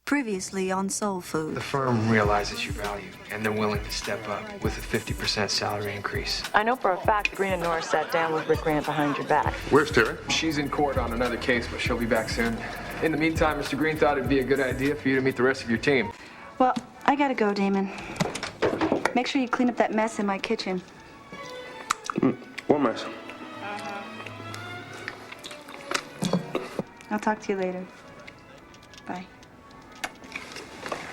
Previously on Soul Food. The firm realizes your value, and they're willing to step up with a 50% salary increase. I know for a fact Green and Norris sat down with Rick Grant behind your back. Where's Terry? She's in court on another case, but she'll be back soon. In the meantime, Mr. Green thought it'd be a good idea for you to meet the rest of your team. Well, I gotta go, Damon. Make sure you clean up that mess in my kitchen. What mess? I'll talk to you later. Bye.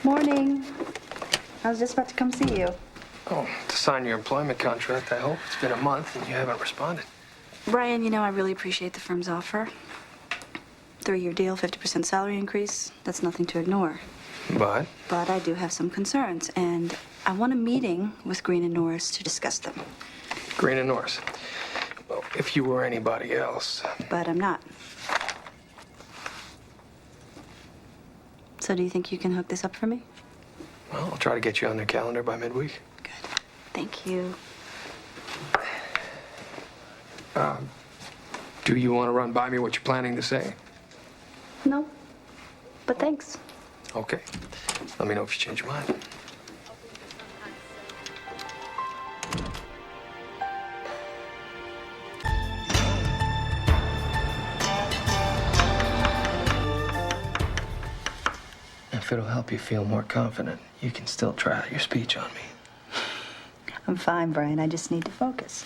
Morning. I was just about to come see you. Oh, to sign your employment contract, I hope. It's been a month and you haven't responded. Brian, you know I really appreciate the firm's offer. 3-year deal, 50% salary increase. That's nothing to ignore. But? But I do have some concerns, and I want a meeting with Green and Norris to discuss them. Green and Norris. Well, if you were anybody else. But I'm not. So do you think you can hook this up for me? Well, I'll try to get you on their calendar by midweek. Good. Thank you. Do you want to run by me what you're planning to say? No, but thanks. Okay. Let me know if you change your mind. If it'll help you feel more confident, you can still try out your speech on me. I'm fine, Brian. I just need to focus.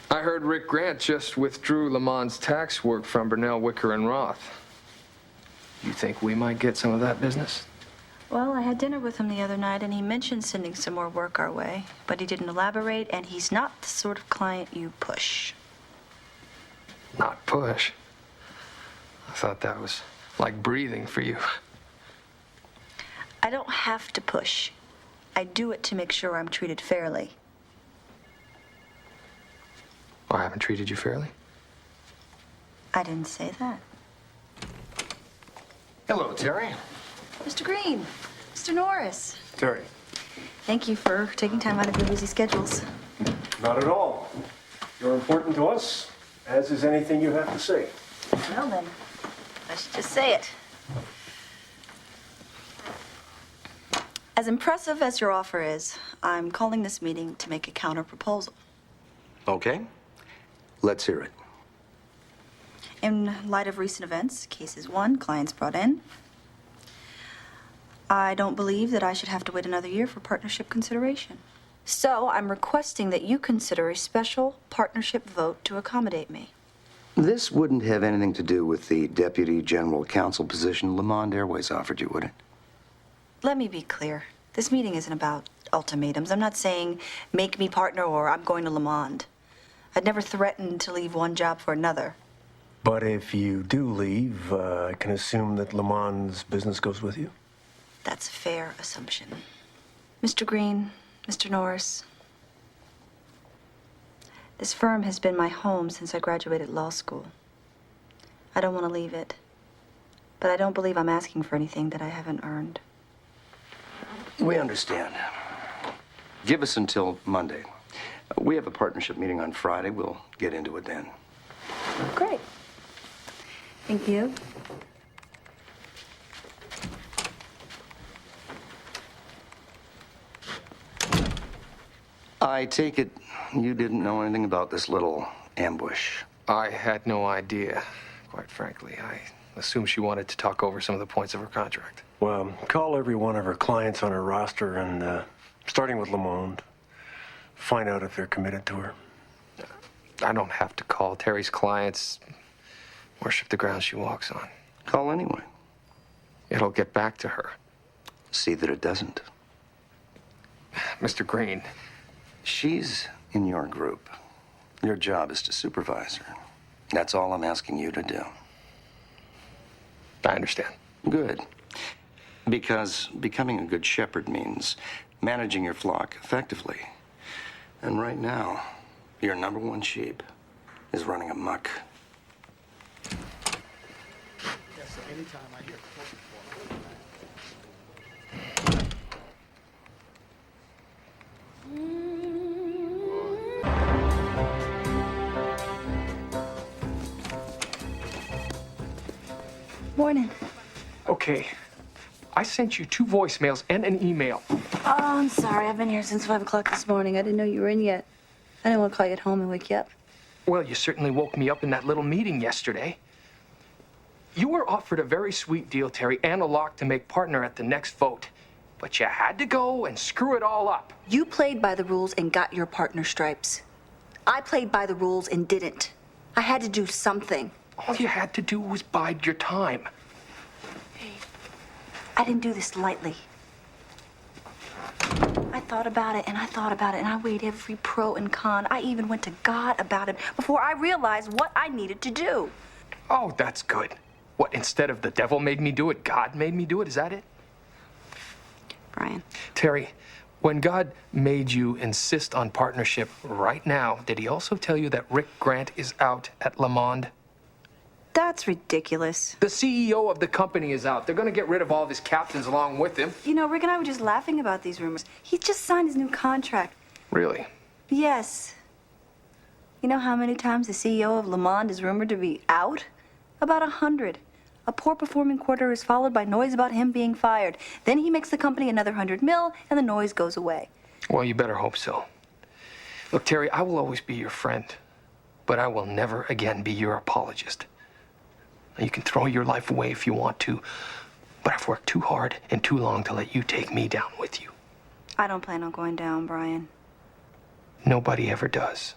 I heard Rick Grant just withdrew Lamont's tax work from Burnell, Wicker, and Roth. You think we might get some of that business? Well, I had dinner with him the other night, and he mentioned sending some more work our way, but he didn't elaborate, and he's not the sort of client you push. Not push. I thought that was like breathing for you. I don't have to push. I do it to make sure I'm treated fairly. I haven't treated you fairly. I didn't say that. Hello, Terry. Mr. Green, Mr. Norris. Terry. Thank you for taking time out of your busy schedules. Not at all. You're important to us, as is anything you have to say. Well then, let's just say it. As impressive as your offer is, I'm calling this meeting to make a counter-proposal. Okay. Let's hear it. In light of recent events, cases won, clients brought in, I don't believe that I should have to wait another year for partnership consideration. So I'm requesting that you consider a special partnership vote to accommodate me. This wouldn't have anything to do with the Deputy General Counsel position Lamond Airways offered you, would it? Let me be clear. This meeting isn't about ultimatums. I'm not saying make me partner or I'm going to Lamond. I'd never threatened to leave one job for another. But if you do leave, I can assume that Lamond's business goes with you? That's a fair assumption. Mr. Green, Mr. Norris, this firm has been my home since I graduated law school. I don't want to leave it, but I don't believe I'm asking for anything that I haven't earned. We understand. Give us until Monday. We have a partnership meeting on Friday. We'll get into it then. Great. Thank you. I take it you didn't know anything about this little ambush. I had no idea, quite frankly. I assumed she wanted to talk over some of the points of her contract. Well, call every one of her clients on her roster and, starting with Lamond, find out if they're committed to her. I don't have to call. Terry's clients worship the ground she walks on. Call anyway. It'll get back to her. See that it doesn't. Mr. Green. She's in your group. Your job is to supervise her. That's all I'm asking you to do. I understand. Good. Because becoming a good shepherd means managing your flock effectively. And right now, your number one sheep is running amok. Yes, so anytime I hear Morning. Okay, I sent you 2 voicemails and an email. Oh, I'm sorry. I've been here since 5 o'clock this morning. I didn't know you were in yet. I didn't want to call you at home and wake you up. Well, you certainly woke me up in that little meeting yesterday. You were offered a very sweet deal, Terry, and a lock to make partner at the next vote. But you had to go and screw it all up. You played by the rules and got your partner stripes. I played by the rules and didn't. I had to do something. All you had to do was bide your time. I didn't do this lightly. I thought about it and I thought about it and I weighed every pro and con. I even went to God about it before I realized what I needed to do. Oh, that's good. What, instead of the devil made me do it, God made me do it? Is that it? Brian. Terry, when God made you insist on partnership right now, did he also tell you that Rick Grant is out at Le Monde? That's ridiculous. The CEO of the company is out. They're going to get rid of all of his captains along with him. You know, Rick and I were just laughing about these rumors. He just signed his new contract. Really? Yes. You know how many times the CEO of Le Monde is rumored to be out? About 100. A poor performing quarter is followed by noise about him being fired. Then he makes the company another 100 mil, and the noise goes away. Well, you better hope so. Look, Terry, I will always be your friend, but I will never again be your apologist. You can throw your life away if you want to, but I've worked too hard and too long to let you take me down with you. I don't plan on going down, Brian. Nobody ever does.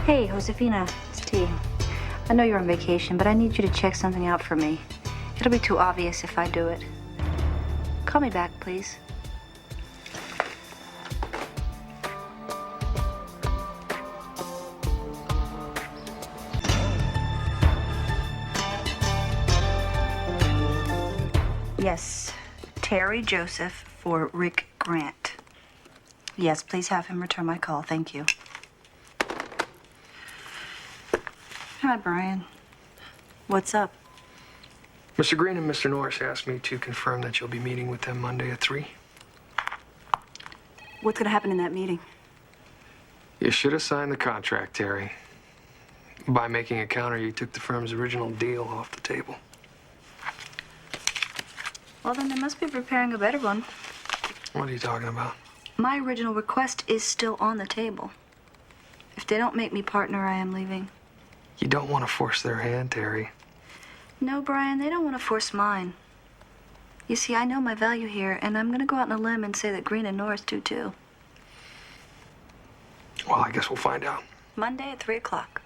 Hey, Josefina, it's T. I know you're on vacation, but I need you to check something out for me. It'll be too obvious if I do it. Call me back, please. Yes, Terry Joseph for Rick Grant. Yes, please have him return my call. Thank you. Hi, Brian. What's up? Mr. Green and Mr. Norris asked me to confirm that you'll be meeting with them Monday at 3. What's gonna happen in that meeting? You should have signed the contract, Terry. By making a counter, you took the firm's original deal off the table. Well, then they must be preparing a better one. What are you talking about? My original request is still on the table. If they don't make me partner, I am leaving. You don't want to force their hand, Terry. No, Brian, they don't want to force mine. You see, I know my value here, and I'm gonna go out on a limb and say that Green and Norris do too. Well, I guess we'll find out. Monday at 3 o'clock.